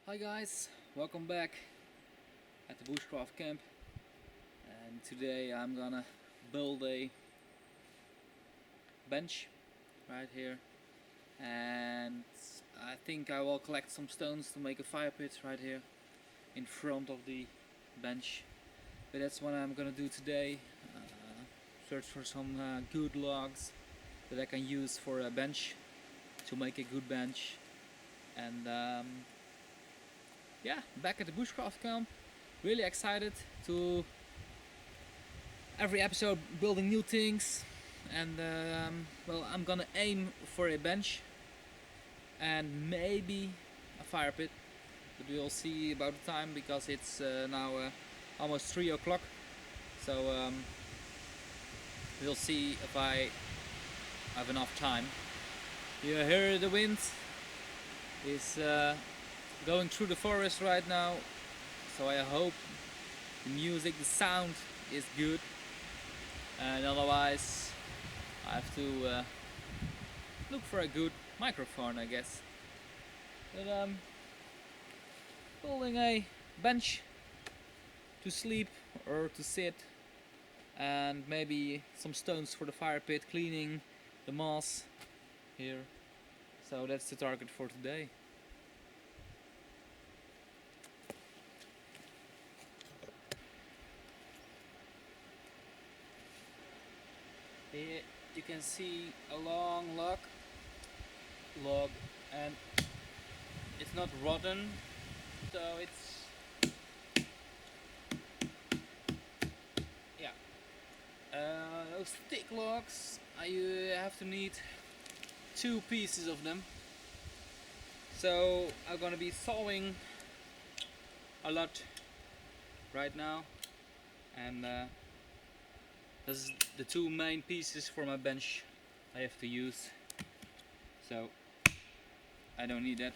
Hi guys, welcome back at the Bushcraft camp, and today I'm gonna build a bench right here, and I think I will collect some stones to make a fire pit right here in front of the bench. But that's what I'm gonna do today. Search for some good logs that I can use for a bench to make a good bench. And yeah, back at the Bushcraft camp, really excited to every episode building new things. And well, I'm gonna aim for a bench and maybe a fire pit, but we'll see about the time because it's now almost 3 o'clock, so we'll see if I have enough time. You hear the wind is going through the forest right now, so I hope the music, the sound is good, and otherwise I have to look for a good microphone, I guess. But building a bench to sleep or to sit, and maybe some stones for the fire pit, cleaning the moss here. So that's the target for today. Here you can see a long log, and it's not rotten, so it's, yeah. Those thick logs, you have to need 2 pieces of them. So I'm gonna be sawing a lot right now, and this is the 2 main pieces for my bench I have to use, so I don't need that.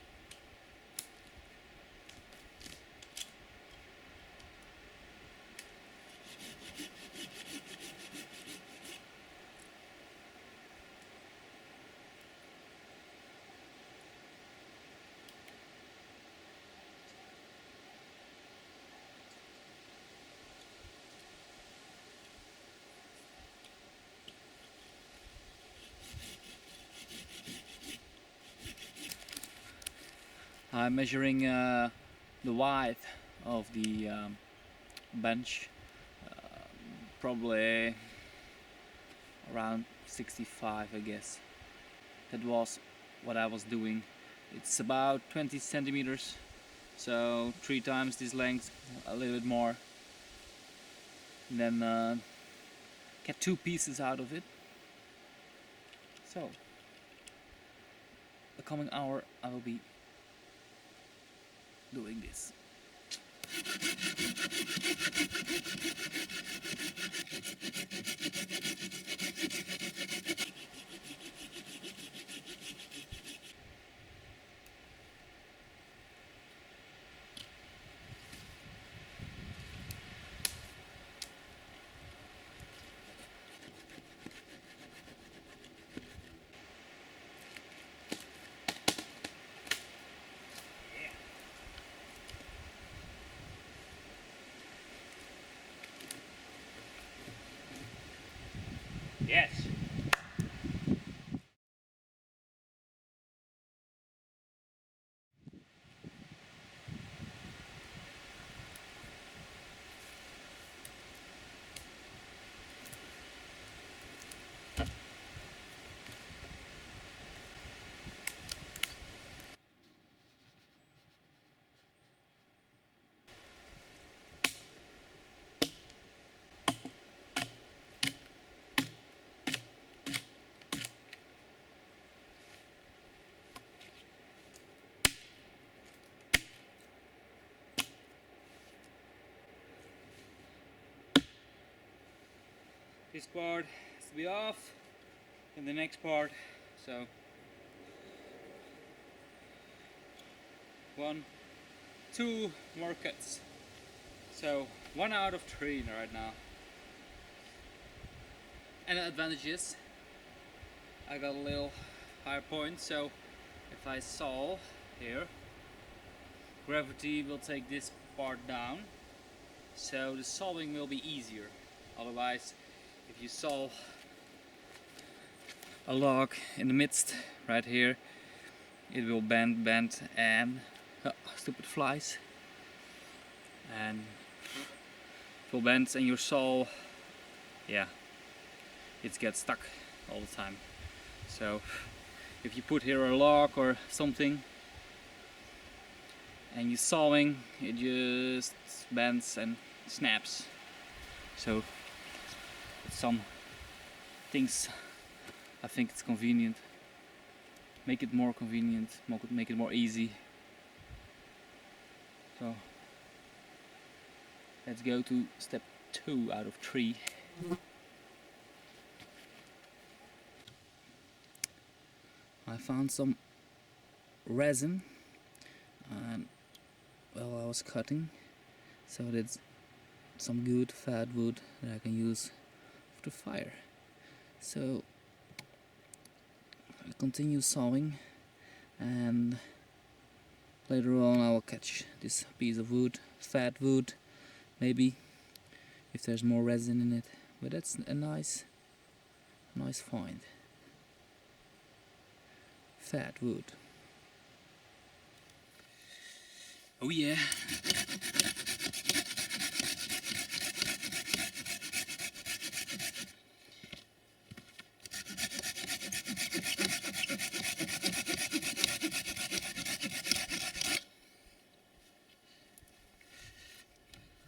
I'm measuring the width of the bench, probably around 65, I guess. That was what I was doing. It's about 20 centimeters, so 3 times this length, a little bit more, and then get 2 pieces out of it. So the coming hour I will be doing this. Yes. This part has to be off, and the next part, so 1, 2 more cuts. So 1 out of 3 right now. And the advantage is I got a little higher point, so if I saw here, gravity will take this part down, so the sawing will be easier. Otherwise, if you saw a log in the midst right here, it will bend, and stupid flies, and it will bend, and your saw, yeah, it gets stuck all the time. So if you put here a log or something and you're sawing, it just bends and snaps. So some things I think it's convenient. Make it more convenient, make it more easy. So let's go to step 2 out of 3. I found some resin and well, I was cutting, so that's some good fat wood that I can use for the fire. So I continue sawing, and later on I will catch this piece of wood, fat wood, maybe if there's more resin in it. But that's a nice find. Fat wood. Oh yeah.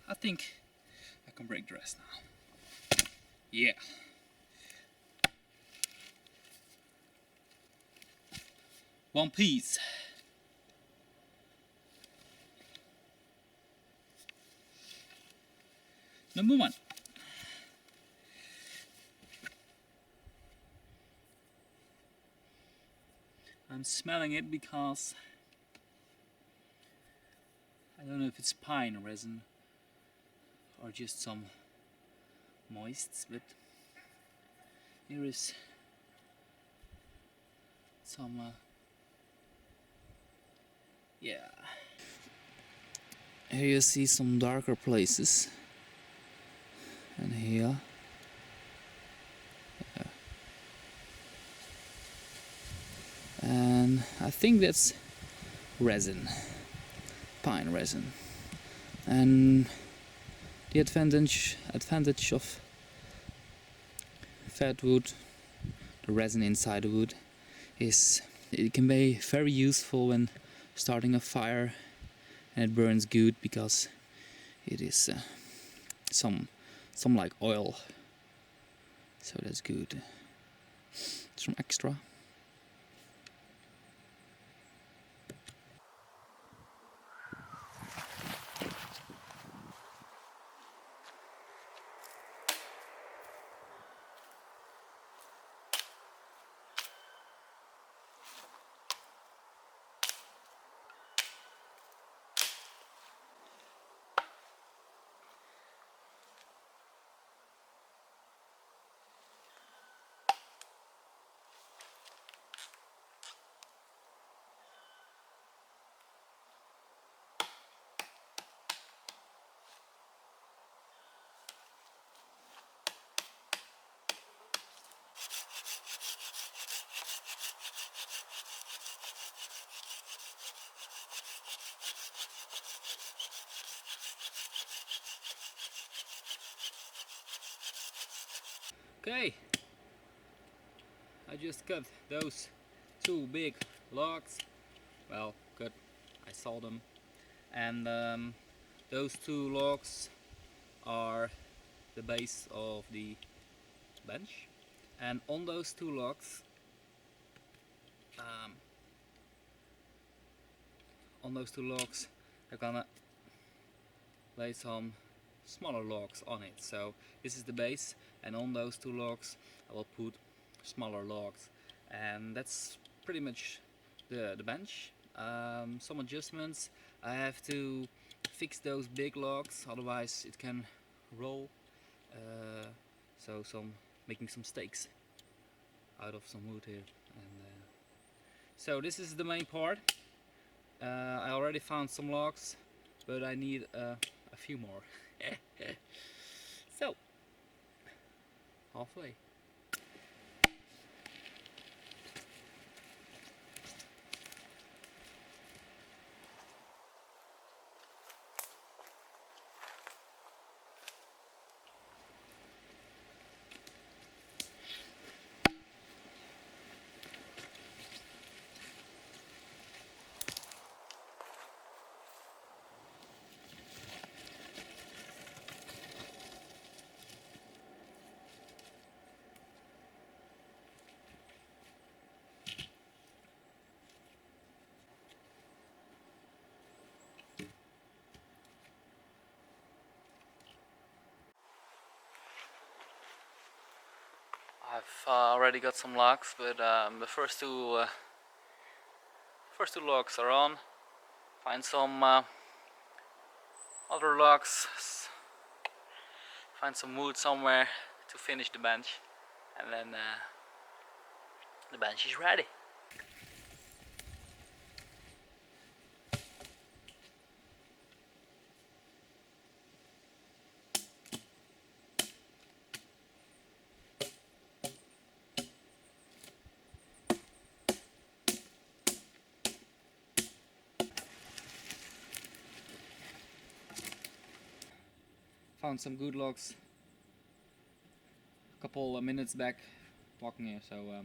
I think I can break the rest now. Yeah. One piece. Number 1. I'm smelling it because I don't know if it's pine resin or just some moists, but here is some yeah. Here you see some darker places, and here and I think that's resin, pine resin. And the advantage of fat wood, the resin inside the wood, is it can be very useful when starting a fire, and it burns good because it is some like oil, so that's good. Some extra. Okay, I just cut those 2 big logs. Well, cut, I saw them, and those 2 logs are the base of the bench, and on those 2 logs I'm gonna lay some smaller logs on it. So this is the base, and on those 2 logs I will put smaller logs, and that's pretty much the bench. Some adjustments. I have to fix those big logs, otherwise it can roll. So making some stakes out of some wood here, and so this is the main part. I already found some logs, but I need a few more. So, halfway. I've already got some logs, but the first two logs are on. Find some other logs, find some wood somewhere to finish the bench, and then the bench is ready. Found some good logs a couple of minutes back walking here, so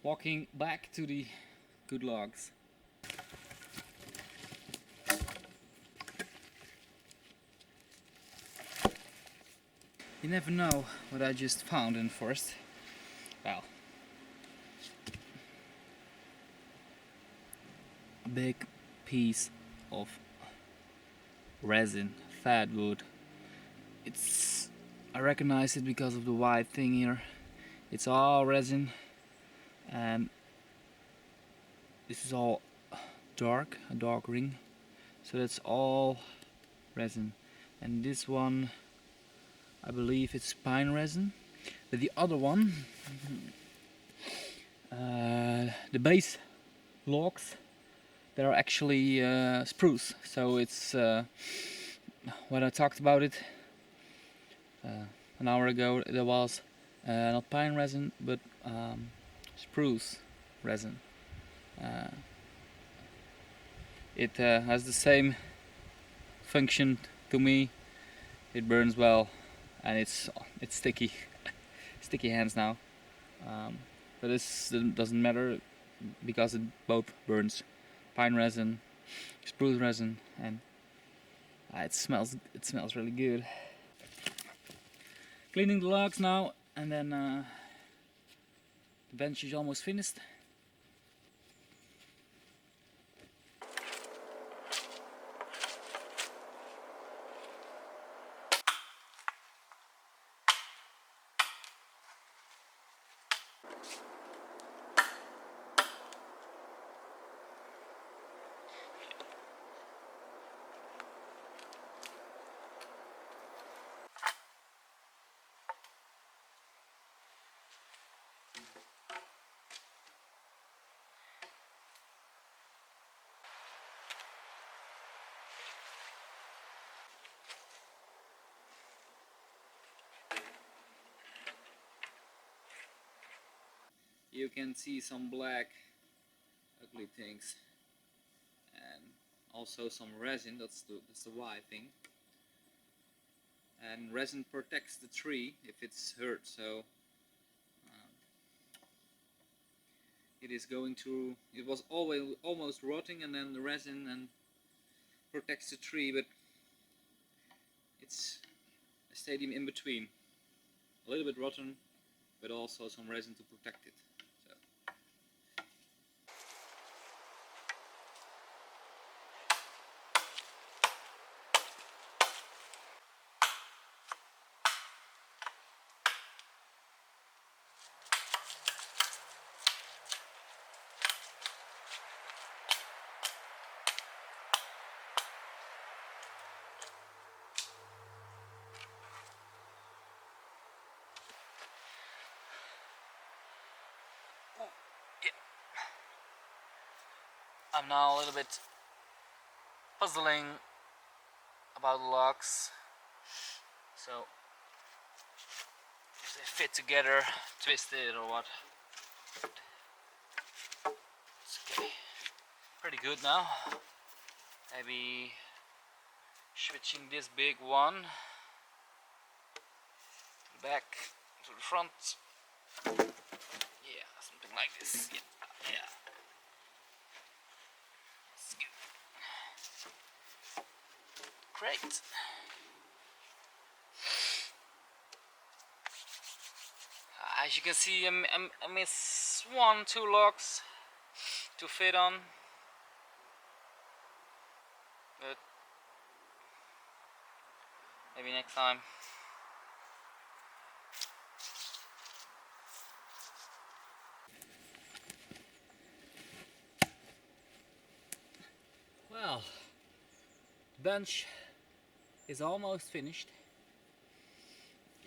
walking back to the good logs. You never know what I just found in the forest. Well, a big piece of resin, Fatwood. I recognize it because of the white thing here. It's all resin, and this is all dark, a dark ring. So that's all resin. And this one, I believe it's pine resin. But the other one, the base logs, they are actually spruce. So it's when I talked about it an hour ago, there was not pine resin, but spruce resin. It has the same function to me. It burns well, and it's sticky. Sticky hands now. But this doesn't matter because it both burns. Pine resin, spruce resin, and it smells really good. Cleaning the logs now, and then the bench is almost finished. You can see some black ugly things, and also some resin. That's the white thing. And resin protects the tree if it's hurt, so it is going to. It was always almost rotting, and then the resin and protects the tree, but it's a stadium in between. A little bit rotten, but also some resin to protect it. So. I'm now a little bit puzzling about the logs. So if they fit together, twisted or what. It's okay. Pretty good now. Maybe switching this big one to the back to the front. Yeah, something like this. Yeah, yeah. That's good. Great. As you can see, I miss 1-2 logs to fit on, but maybe next time. Well, the bench is almost finished.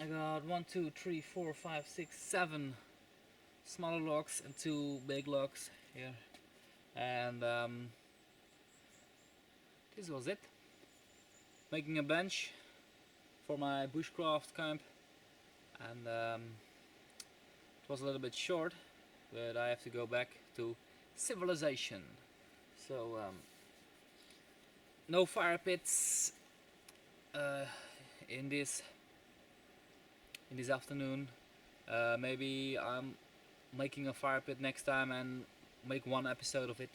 I got 1, 2, 3, 4, 5, 6, 7 smaller logs and 2 big logs here, and this was it. Making a bench for my bushcraft camp, and it was a little bit short, but I have to go back to civilization. So no fire pits in this afternoon. Maybe I'm making a fire pit next time and make one episode of it.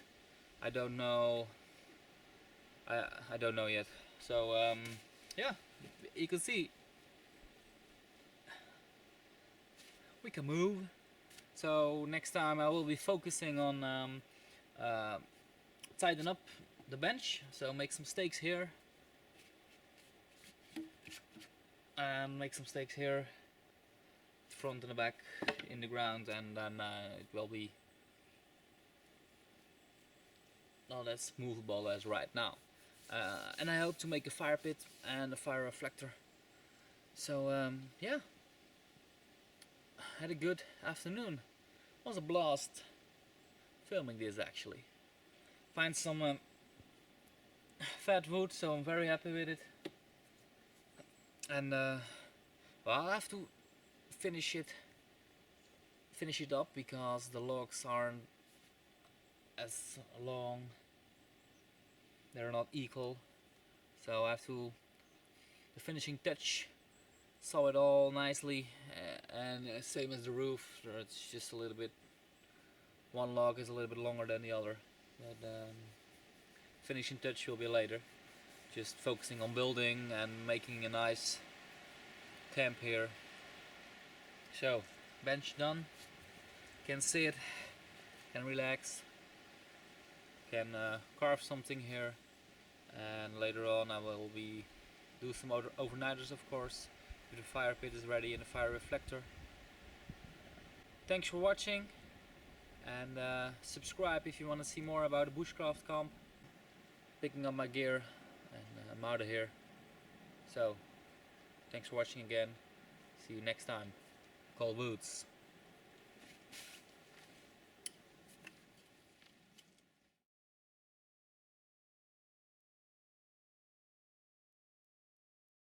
I don't know. I don't know yet. So yeah, you can see we can move. So next time I will be focusing on tighten up the bench. So make some stakes here and make some stakes here, front and the back in the ground, and then it will be not as movable as right now. And I hope to make a fire pit and a fire reflector. So yeah, had a good afternoon. It was a blast filming this actually. Find some Fatwood, so I'm very happy with it. And well, I'll have to finish it up because the logs aren't as long. They're not equal, so I have to the finishing touch, saw it all nicely, and same as the roof, it's just a little bit, one log is a little bit longer than the other, but finishing touch will be later. Just focusing on building and making a nice camp here. So bench done, can sit, can relax, can carve something here, and later on I will be do some overnighters, of course, if the fire pit is ready and the fire reflector. Thanks for watching, and subscribe if you want to see more about the Bushcraft camp. Picking up my gear, and I'm out of here. So thanks for watching again. See you next time. Colwoods.